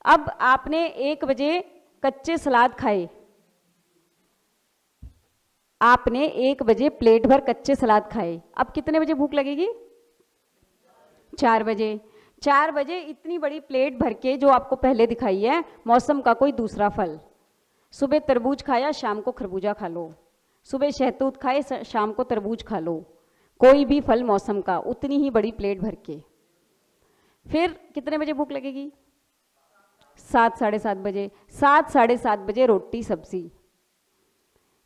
अब आपने 1 बजे कच्चे सलाद खाए, आपने 1 बजे प्लेट भर कच्चे सलाद खाए, अब कितने बजे भूख लगेगी? 4 बजे। 4 बजे इतनी बड़ी प्लेट भर के जो आपको पहले दिखाई है मौसम का कोई दूसरा फल, सुबह तरबूज खाया, शाम को खरबूजा खा लो, सुबह शहतूत खाए, शाम को तरबूज खा लो, कोई भी फल मौसम का उतनी ही बड़ी प्लेट भर के। फिर कितने बजे भूख लगेगी? 7 साढ़े 7 बजे। 7 साढ़े 7 बजे रोटी सब्जी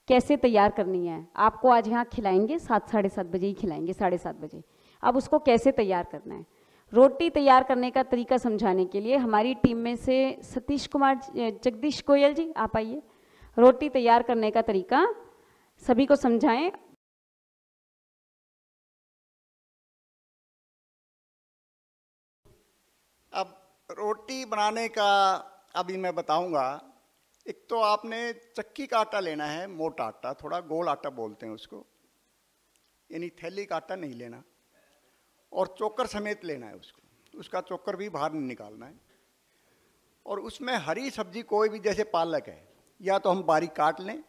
कैसे तैयार करनी है आपको आज यहाँ खिलाएंगे, 7 साढ़े 7 बजे ही खिलाएंगे, 7:30 बजे। अब उसको कैसे तैयार करना है, रोटी तैयार करने का तरीका समझाने के लिए हमारी टीम में से सतीश कुमार जगदीश गोयल जी आप आइए, रोटी तैयार करने का तरीका सभी को समझाएं। अब रोटी बनाने का अभी मैं बताऊंगा। एक तो आपने चक्की का आटा लेना है, मोटा आटा, थोड़ा गोल आटा बोलते हैं उसको, यानी थैली का आटा नहीं लेना, और चोकर समेत लेना है उसको, उसका चोकर भी बाहर नहीं निकालना है। और उसमें हरी सब्जी कोई भी, जैसे पालक है, या तो हम बारीक काट लें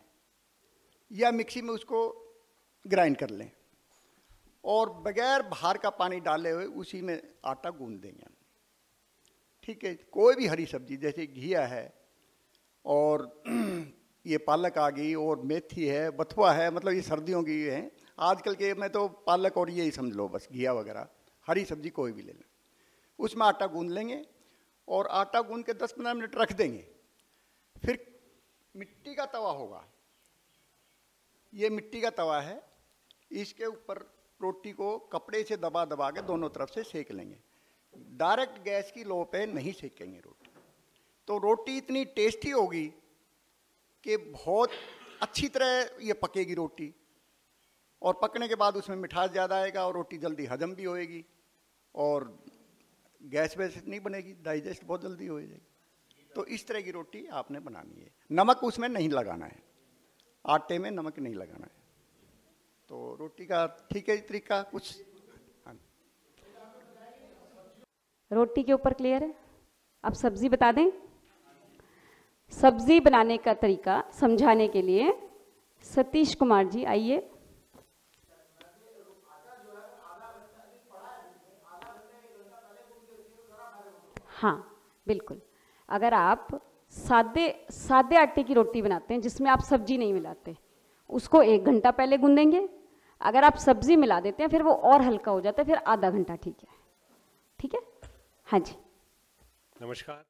या मिक्सी में उसको ग्राइंड कर लें, और बगैर बाहर का पानी डाले हुए उसी में आटा गूंद देंगे हम। ठीक है, कोई भी हरी सब्जी जैसे घिया है, और ये पालक आ गई, और मेथी है, बथुआ है, मतलब ये सर्दियों की है। आजकल के में तो पालक और ये ही समझ लो बस, घिया वगैरह, हरी सब्जी कोई भी ले लें। उसमें आटा गूंद लेंगे और आटा गूंद के 10-15 मिनट रख देंगे। फिर मिट्टी का तवा होगा, ये मिट्टी का तवा है, इसके ऊपर रोटी को कपड़े से दबा दबा के दोनों तरफ से सेक लेंगे। डायरेक्ट गैस की लो पे नहीं सेकेंगे रोटी, तो रोटी इतनी टेस्टी होगी कि बहुत अच्छी तरह ये पकेगी रोटी, और पकने के बाद उसमें मिठास ज़्यादा आएगा और रोटी जल्दी हजम भी होएगी, और गैस वैसे नहीं बनेगी, डाइजेस्ट बहुत जल्दी हो जाएगी। तो इस तरह की रोटी आपने बनानी है। नमक उसमें नहीं लगाना है, आटे में नमक नहीं लगाना है। तो रोटी का ठीक है तरीका कुछ। हाँ, रोटी के ऊपर क्लियर है। अब सब्जी बता दें। सब्जी बनाने का तरीका समझाने के लिए सतीश कुमार जी आइए। हाँ बिल्कुल, अगर आप सादे आटे की रोटी बनाते हैं जिसमें आप सब्जी नहीं मिलाते, उसको 1 घंटा पहले गूंदेंगे। अगर आप सब्जी मिला देते हैं फिर वो और हल्का हो जाता है, फिर आधा घंटा। ठीक है, ठीक है। हाँ जी, नमस्कार।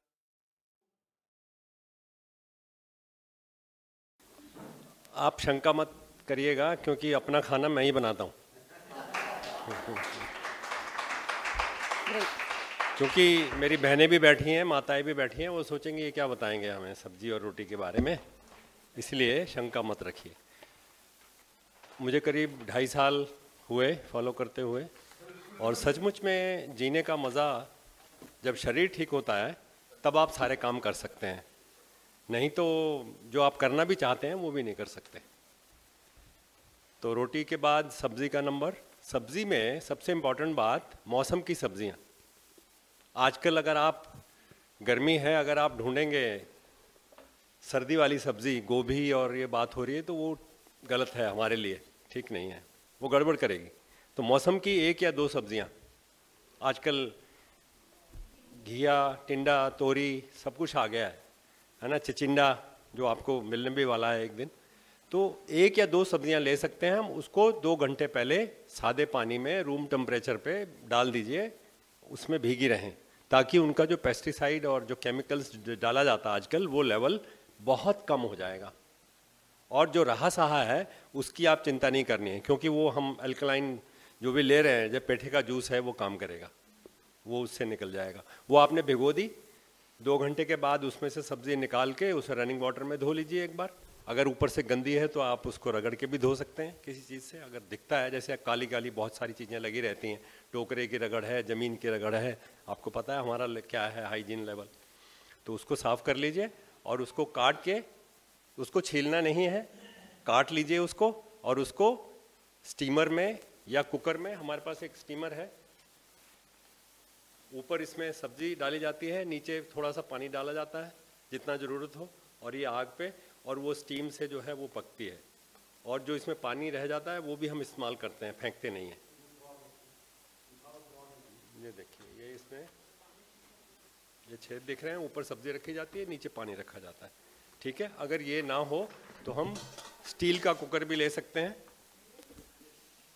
आप शंका मत करिएगा क्योंकि अपना खाना मैं ही बनाता हूँ। क्योंकि मेरी बहनें भी बैठी हैं, माताएं भी बैठी हैं, वो सोचेंगे ये क्या बताएंगे हमें सब्जी और रोटी के बारे में, इसलिए शंका मत रखिए। मुझे करीब 2.5 साल हुए फॉलो करते हुए, और सचमुच में जीने का मज़ा जब शरीर ठीक होता है तब आप सारे काम कर सकते हैं, नहीं तो जो आप करना भी चाहते हैं वो भी नहीं कर सकते। तो रोटी के बाद सब्ज़ी का नंबर। सब्ज़ी में सबसे इम्पॉर्टेंट बात मौसम की सब्ज़ियाँ। आजकल अगर आप गर्मी है, अगर आप ढूंढेंगे सर्दी वाली सब्ज़ी, गोभी और ये बात हो रही है, तो वो गलत है हमारे लिए, ठीक नहीं है, वो गड़बड़ करेगी। तो मौसम की 1 या 2 सब्ज़ियाँ आजकल, घिया, टिंडा, तोरी, सब कुछ आ गया है ना, चिचिंडा जो आपको मिलने भी वाला है एक दिन। तो 1 या 2 सब्जियां ले सकते हैं हम, उसको 2 घंटे पहले सादे पानी में रूम टेम्परेचर पे डाल दीजिए, उसमें भीगी रहें, ताकि उनका जो पेस्टिसाइड और जो केमिकल्स डाला जाता है आजकल, वो लेवल बहुत कम हो जाएगा। और जो रहा सहा है उसकी आप चिंता नहीं करनी है, क्योंकि वो हम अल्कलाइन जो भी ले रहे हैं, जब पेठे का जूस है वो काम करेगा, वो उससे निकल जाएगा। वो आपने भिगो दी, 2 घंटे के बाद उसमें से सब्जी निकाल के उसे रनिंग वाटर में धो लीजिए एक बार। अगर ऊपर से गंदी है तो आप उसको रगड़ के भी धो सकते हैं किसी चीज़ से। अगर दिखता है जैसे काली काली बहुत सारी चीज़ें लगी रहती हैं, टोकरे की रगड़ है, ज़मीन की रगड़ है, आपको पता है हमारा क्या है हाइजीन लेवल, तो उसको साफ़ कर लीजिए। और उसको काट के, उसको छीलना नहीं है, काट लीजिए उसको, और उसको स्टीमर में या कुकर में, हमारे पास एक स्टीमर है, ऊपर इसमें सब्जी डाली जाती है, नीचे थोड़ा सा पानी डाला जाता है जितना ज़रूरत हो, और ये आग पे, और वो स्टीम से जो है वो पकती है। और जो इसमें पानी रह जाता है वो भी हम इस्तेमाल करते हैं, फेंकते नहीं हैं। ये देखिए, ये इसमें ये छेद दिख रहे हैं, ऊपर सब्जी रखी जाती है, नीचे पानी रखा जाता है। ठीक है, अगर ये ना हो तो हम स्टील का कुकर भी ले सकते हैं,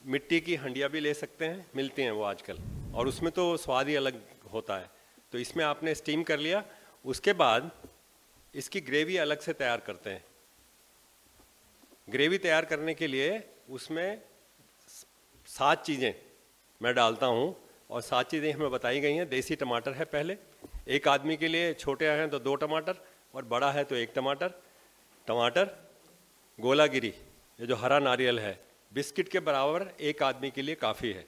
मिट्टी की हंडिया भी ले सकते हैं, मिलती हैं वो आजकल, और उसमें तो स्वाद ही अलग होता है। तो इसमें आपने स्टीम कर लिया, उसके बाद इसकी ग्रेवी अलग से तैयार करते हैं। ग्रेवी तैयार करने के लिए उसमें 7 चीज़ें मैं डालता हूँ, और 7 चीज़ें हमें बताई गई हैं। देसी टमाटर है पहले, एक आदमी के लिए, छोटे हैं तो 2 टमाटर, और बड़ा है तो 1 टमाटर। टमाटर, गोलागिरी, ये जो हरा नारियल है, बिस्किट के बराबर एक आदमी के लिए काफ़ी है।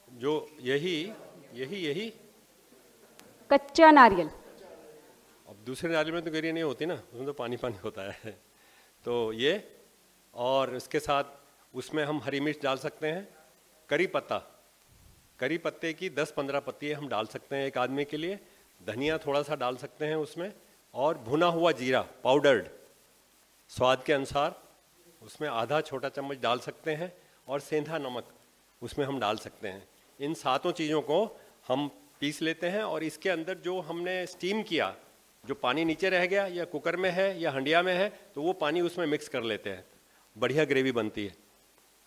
जो यही कच्चा नारियल। अब दूसरे नारियल में तो गिरी नहीं होती ना, उसमें तो पानी पानी होता है। तो ये, और इसके साथ उसमें हम हरी मिर्च डाल सकते हैं, करी पत्ते की 10-15 पत्ती हम डाल सकते हैं एक आदमी के लिए, धनिया थोड़ा सा डाल सकते हैं उसमें, और भुना हुआ जीरा पाउडर्ड स्वाद के अनुसार उसमें आधा छोटा चम्मच डाल सकते हैं, और सेंधा नमक उसमें हम डाल सकते हैं। इन 7 चीज़ों को हम पीस लेते हैं, और इसके अंदर जो हमने स्टीम किया, जो पानी नीचे रह गया या कुकर में है या हंडिया में है, तो वो पानी उसमें मिक्स कर लेते हैं, बढ़िया ग्रेवी बनती है।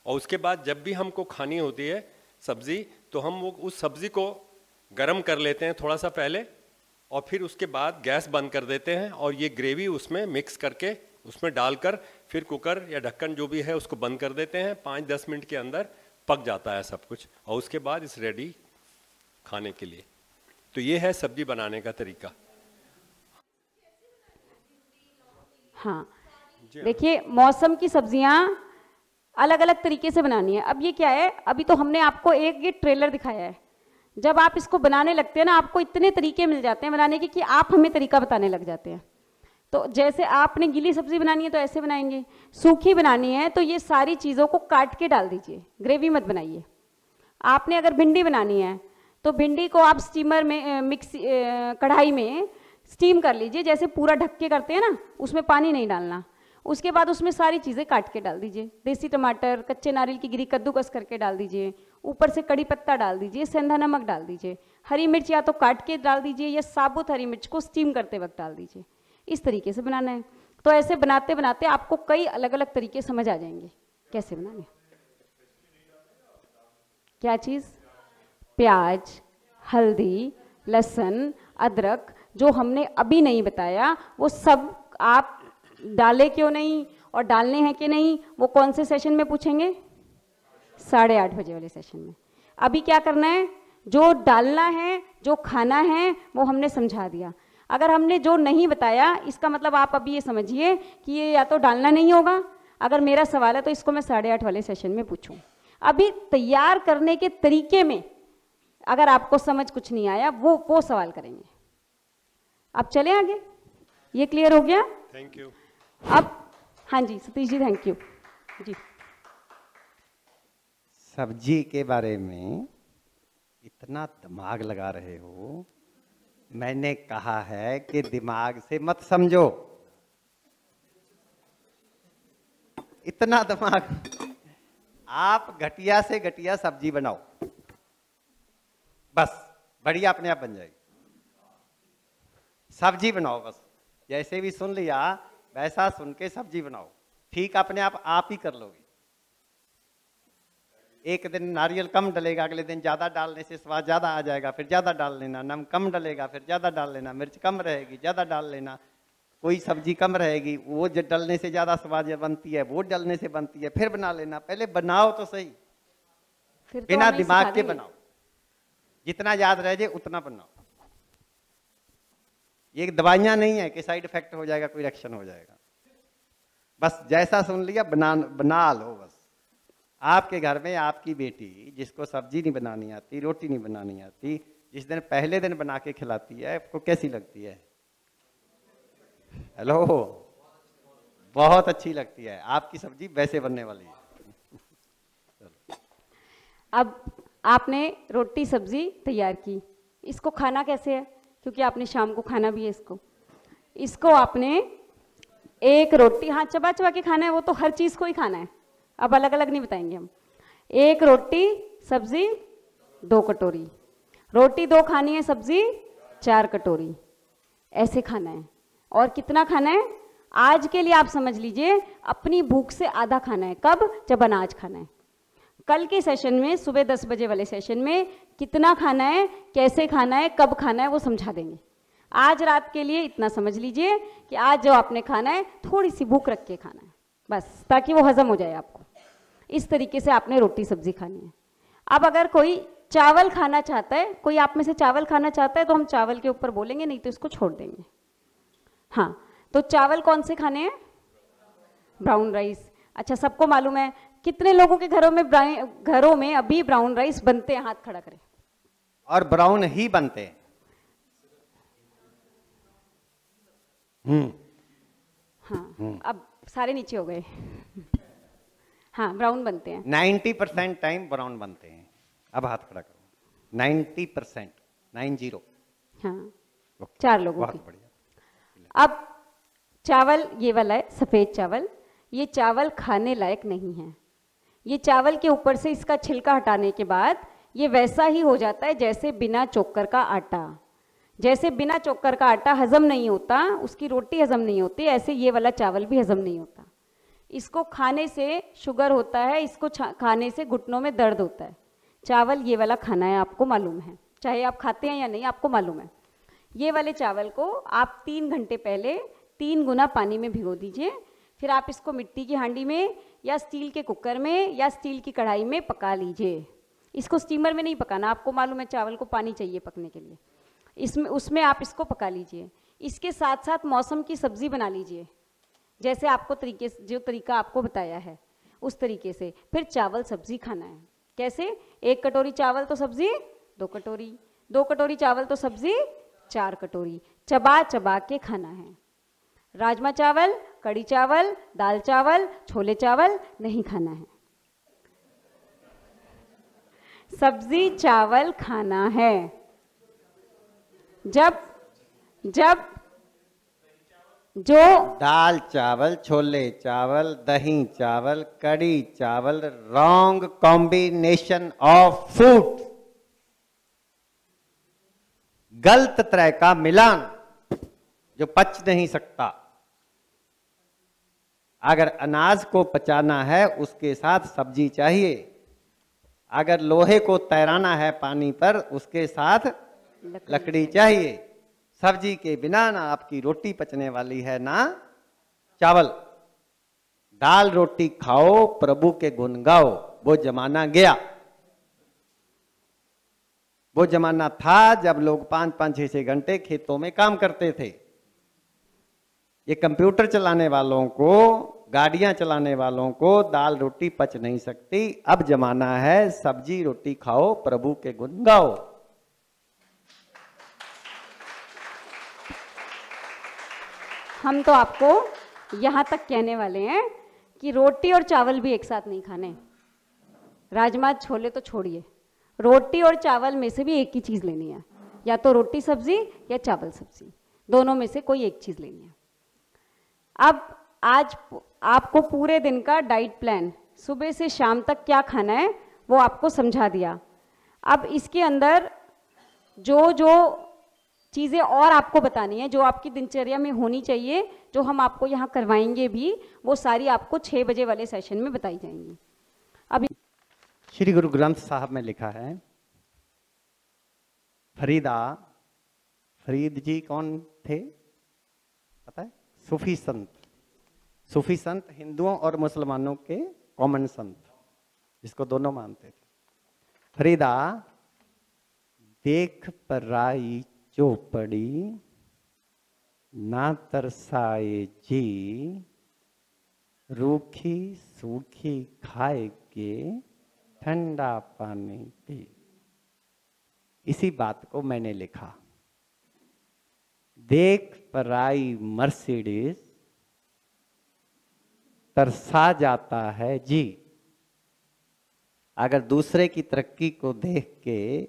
और उसके बाद जब भी हमको खानी होती है सब्ज़ी, तो हम वो उस सब्ज़ी को गरम कर लेते हैं थोड़ा सा पहले, और फिर उसके बाद गैस बंद कर देते हैं, और ये ग्रेवी उसमें मिक्स करके उसमें डालकर फिर कुकर या ढक्कन जो भी है उसको बंद कर देते हैं। 5-10 मिनट के अंदर पक जाता है सब कुछ, और उसके बाद इस रेडी खाने के लिए। तो ये है सब्जी बनाने का तरीका। हाँ, देखिए, मौसम की सब्जियां अलग अलग तरीके से बनानी है। अब ये क्या है, अभी तो हमने आपको एक ये ट्रेलर दिखाया है। जब आप इसको बनाने लगते हैं ना, आपको इतने तरीके मिल जाते हैं बनाने के कि आप हमें तरीका बताने लग जाते हैं। तो जैसे आपने गीली सब्जी बनानी है तो ऐसे बनाएंगे, सूखी बनानी है तो ये सारी चीज़ों को काट के डाल दीजिए, ग्रेवी मत बनाइए। आपने अगर भिंडी बनानी है तो भिंडी को आप स्टीमर में कढ़ाई में स्टीम कर लीजिए, जैसे पूरा ढक के करते हैं ना, उसमें पानी नहीं डालना। उसके बाद उसमें सारी चीज़ें काट के डाल दीजिए, देसी टमाटर, कच्चे नारियल की गिरी कद्दूकस करके डाल दीजिए, ऊपर से कड़ी पत्ता डाल दीजिए, सेंधा नमक डाल दीजिए, हरी मिर्च या तो काट के डाल दीजिए या साबुत हरी मिर्च को स्टीम करते वक्त डाल दीजिए। इस तरीके से बनाना है। तो ऐसे बनाते बनाते आपको कई अलग अलग तरीके समझ आ जाएंगे कैसे बनाने। क्या चीज़? प्याज, हल्दी, लहसुन, अदरक, जो हमने अभी नहीं बताया वो सब आप डाले क्यों नहीं और डालने हैं कि नहीं, वो कौन से सेशन में पूछेंगे? 8:30 बजे वाले सेशन में। अभी क्या करना है, जो डालना है, जो खाना है, वो हमने समझा दिया। अगर हमने जो नहीं बताया, इसका मतलब आप अभी ये समझिए कि ये या तो डालना नहीं होगा, अगर मेरा सवाल है तो इसको मैं 8:30 वाले सेशन में पूछूं। अभी तैयार करने के तरीके में अगर आपको समझ कुछ नहीं आया, वो सवाल करेंगे। अब चले आगे, ये क्लियर हो गया? Thank you. अब हाँ जी सतीश जी, थैंक यू जी। सब्जी के बारे में इतना दिमाग लगा रहे हो, मैंने कहा है कि दिमाग से मत समझो। इतना दिमाग, आप घटिया से घटिया सब्जी बनाओ, बस बढ़िया अपने आप बन जाएगी। सब्जी बनाओ बस, जैसे भी सुन लिया वैसा सुन के सब्जी बनाओ, ठीक अपने आप ही कर लोगे। एक दिन नारियल कम डलेगा, अगले दिन ज़्यादा डालने से स्वाद ज़्यादा आ जाएगा, फिर ज़्यादा डाल लेना। नमक कम डलेगा, फिर ज़्यादा डाल लेना। मिर्च कम रहेगी, ज़्यादा डाल लेना। कोई सब्जी कम रहेगी, वो डलने से ज़्यादा स्वाद बनती है, वो डलने से बनती है, फिर बना लेना। पहले बनाओ तो सही, बिना दिमाग के बनाओ, जितना याद रह जाए उतना बनाओ। ये दवाइयाँ नहीं है कि साइड इफेक्ट हो जाएगा, कोई रिएक्शन हो जाएगा। बस जैसा सुन लिया बना लो बस। आपके घर में आपकी बेटी जिसको सब्जी नहीं बनानी आती, रोटी नहीं बनानी आती, जिस दिन पहले दिन बना के खिलाती है, आपको कैसी लगती है? हेलो, बहुत अच्छी लगती है। आपकी सब्जी वैसे बनने वाली है। अब आपने रोटी सब्जी तैयार की, इसको खाना कैसे है, क्योंकि आपने शाम को खाना भी है इसको आपने एक रोटी, हाँ चबा चबा के खाना है, वो तो हर चीज़ को ही खाना है, अब अलग अलग नहीं बताएंगे हम। एक रोटी सब्जी 2 कटोरी, रोटी 2 खानी है, सब्जी 4 कटोरी, ऐसे खाना है। और कितना खाना है आज के लिए आप समझ लीजिए, अपनी भूख से आधा खाना है। कब? जब अनाज खाना है। कल के सेशन में, सुबह 10 बजे वाले सेशन में कितना खाना है, कैसे खाना है, कब खाना है, वो समझा देंगे। आज रात के लिए इतना समझ लीजिए कि आज जो आपने खाना है थोड़ी सी भूख रख के खाना है, बस, ताकि वो हजम हो जाए आपको। इस तरीके से आपने रोटी सब्जी खानी है। अब अगर कोई चावल खाना चाहता है, कोई आप में से चावल खाना चाहता है, तो हम चावल के ऊपर बोलेंगे, नहीं तो इसको छोड़ देंगे। हाँ, तो चावल कौन से खाने हैं? Brown rice. अच्छा, सबको मालूम है? कितने लोगों के घरों में अभी ब्राउन राइस बनते हैं? हाथ खड़ा करें। और ब्राउन ही बनते हैं। हाँ, अब सारे नीचे हो गए। हाँ, ब्राउन बनते हैं। 90% टाइम ब्राउन बनते हैं। अब हाथ खड़ा करो। 90%, 90। हाँ, 4 लोगों की। बढ़िया। अब चावल ये वाला है, सफ़ेद चावल, ये चावल खाने लायक नहीं है। ये चावल के ऊपर से इसका छिलका हटाने के बाद ये वैसा ही हो जाता है जैसे बिना चोकर का आटा। जैसे बिना चोकर का आटा हजम नहीं होता, उसकी रोटी हजम नहीं होती, ऐसे ये वाला चावल भी हजम नहीं होता। इसको खाने से शुगर होता है, इसको खाने से घुटनों में दर्द होता है। चावल ये वाला खाना है, आपको मालूम है, चाहे आप खाते हैं या नहीं, आपको मालूम है। ये वाले चावल को आप 3 घंटे पहले 3 गुना पानी में भिगो दीजिए, फिर आप इसको मिट्टी की हांडी में या स्टील के कुकर में या स्टील की कढ़ाई में पका लीजिए। इसको स्टीमर में नहीं पकाना, आपको मालूम है चावल को पानी चाहिए पकने के लिए, उसमें आप इसको पका लीजिए। इसके साथ साथ मौसम की सब्जी बना लीजिए, जैसे आपको जो तरीका आपको बताया है उस तरीके से। फिर चावल सब्जी खाना है। कैसे? 1 कटोरी चावल तो सब्जी 2 कटोरी, 2 कटोरी चावल तो सब्जी 4 कटोरी, चबा चबा के खाना है। राजमा चावल, कड़ी चावल, दाल चावल, छोले चावल नहीं खाना है। सब्जी चावल खाना है। जब जो दाल चावल, छोले चावल, दही चावल, कड़ी चावल, रॉन्ग कॉम्बिनेशन ऑफ फूड, गलत तरह का मिलान जो पच नहीं सकता। अगर अनाज को पचाना है उसके साथ सब्जी चाहिए, अगर लोहे को तैराना है पानी पर उसके साथ लकड़ी चाहिए। सब्जी के बिना ना आपकी रोटी पचने वाली है ना चावल। दाल रोटी खाओ, प्रभु के गुण गाओ, वो जमाना गया। वो जमाना था जब लोग 5-5, 6-6 घंटे खेतों में काम करते थे। ये कंप्यूटर चलाने वालों को, गाड़ियां चलाने वालों को दाल रोटी पच नहीं सकती। अब जमाना है सब्जी रोटी खाओ, प्रभु के गुण गाओ। हम तो आपको यहाँ तक कहने वाले हैं कि रोटी और चावल भी एक साथ नहीं खाने। राजमा छोले तो छोड़िए, रोटी और चावल में से भी एक ही चीज़ लेनी है, या तो रोटी सब्जी या चावल सब्जी, दोनों में से कोई एक चीज़ लेनी है। अब आज आपको पूरे दिन का डाइट प्लान, सुबह से शाम तक क्या खाना है वो आपको समझा दिया। अब इसके अंदर जो चीज़ें और आपको बतानी है, जो आपकी दिनचर्या में होनी चाहिए, जो हम आपको यहाँ करवाएंगे भी, वो सारी आपको 6 बजे वाले सेशन में बताई जाएंगी। अभी श्री गुरु ग्रंथ साहब में लिखा है, फरीद जी कौन थे पता है? सूफी संत। सूफी संत हिंदुओं और मुसलमानों के कॉमन संत, जिसको दोनों मानते थे। फरीदा देख पराई चौपड़ी, ना तरसाए जी, रूखी सूखी खाए के ठंडा पानी पी। इसी बात को मैंने लिखा। देख पराई मर्सिडीज, तरसा जाता है जी, अगर दूसरे की तरक्की को देख के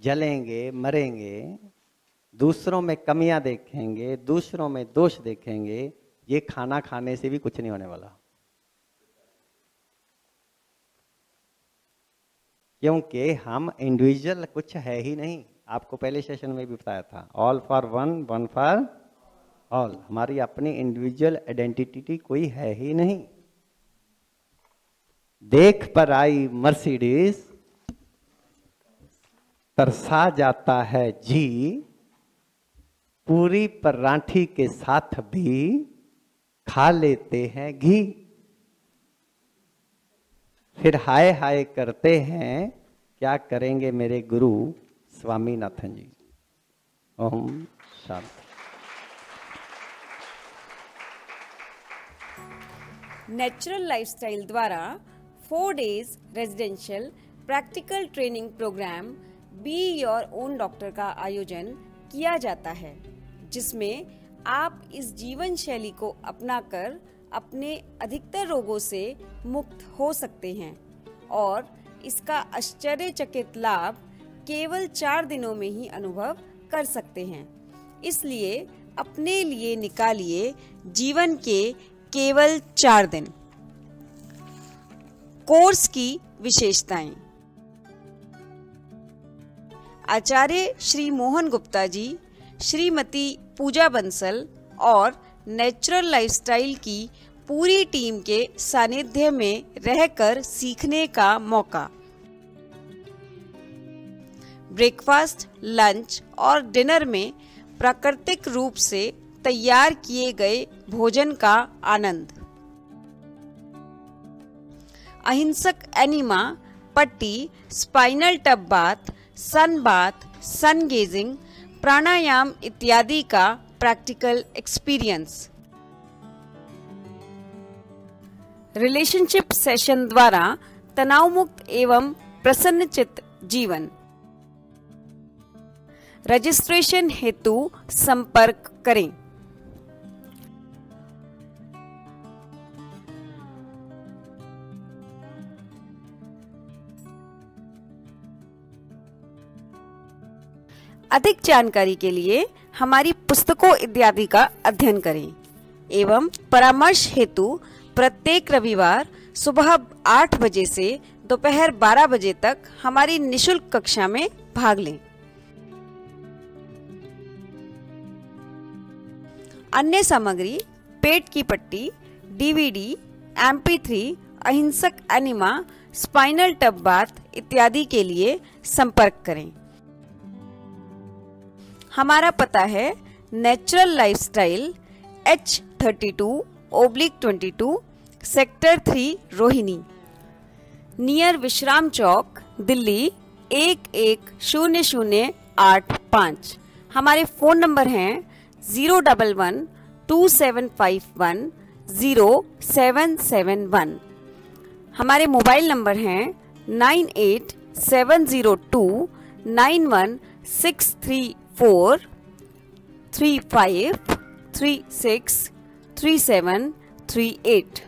जलेंगे, मरेंगे, दूसरों में कमियां देखेंगे, दूसरों में दोष देखेंगे, ये खाना खाने से भी कुछ नहीं होने वाला। क्योंकि हम इंडिविजुअल कुछ है ही नहीं। आपको पहले सेशन में भी बताया था, all for one, one for all. हमारी अपनी इंडिविजुअल आइडेंटिटी कोई है ही नहीं। देख पर आई मर्सिडीज, तरसा जाता है जी, पूरी परांठी के साथ भी खा लेते हैं घी। फिर हाय हाय करते हैं, क्या करेंगे मेरे गुरु स्वामीनाथन जी। ओम शांति। नेचुरल लाइफस्टाइल द्वारा 4 days residential practical training programme be your own doctor का आयोजन किया जाता है, जिसमें आप इस जीवन शैली को अपनाकर अपने अधिकतर रोगों से मुक्त हो सकते हैं और इसका आश्चर्यचकित लाभ केवल 4 दिनों में ही अनुभव कर सकते हैं। इसलिए अपने लिए निकालिए जीवन के केवल 4 दिन। कोर्स की विशेषताएं। आचार्य श्री मोहन गुप्ता जी, श्रीमती पूजा बंसल और नेचुरल लाइफस्टाइल की पूरी टीम के सानिध्य में रहकर सीखने का मौका। ब्रेकफास्ट, लंच और डिनर में प्राकृतिक रूप से तैयार किए गए भोजन का आनंद। अहिंसक एनिमा, पट्टी, spinal tub bath, sun bath, sun gazing, pranayama इत्यादि का प्रैक्टिकल एक्सपीरियंस। रिलेशनशिप सेशन द्वारा तनाव मुक्त एवं प्रसन्नचित्त जीवन। रजिस्ट्रेशन हेतु संपर्क करें। अधिक जानकारी के लिए हमारी पुस्तकों इत्यादि का अध्ययन करें एवं परामर्श हेतु प्रत्येक रविवार सुबह 8 बजे से दोपहर 12 बजे तक हमारी निशुल्क कक्षा में भाग लें। अन्य सामग्री पेट की पट्टी, डीवीडी, MP3, अहिंसक एनिमा, स्पाइनल टब बाथ इत्यादि के लिए संपर्क करें। हमारा पता है natural lifestyle, H32/22, sector 3, Rohini, near विश्राम चौक, दिल्ली 110085। हमारे फोन नंबर हैं 011-2751-0771। हमारे मोबाइल नंबर हैं 9870291634 35363738।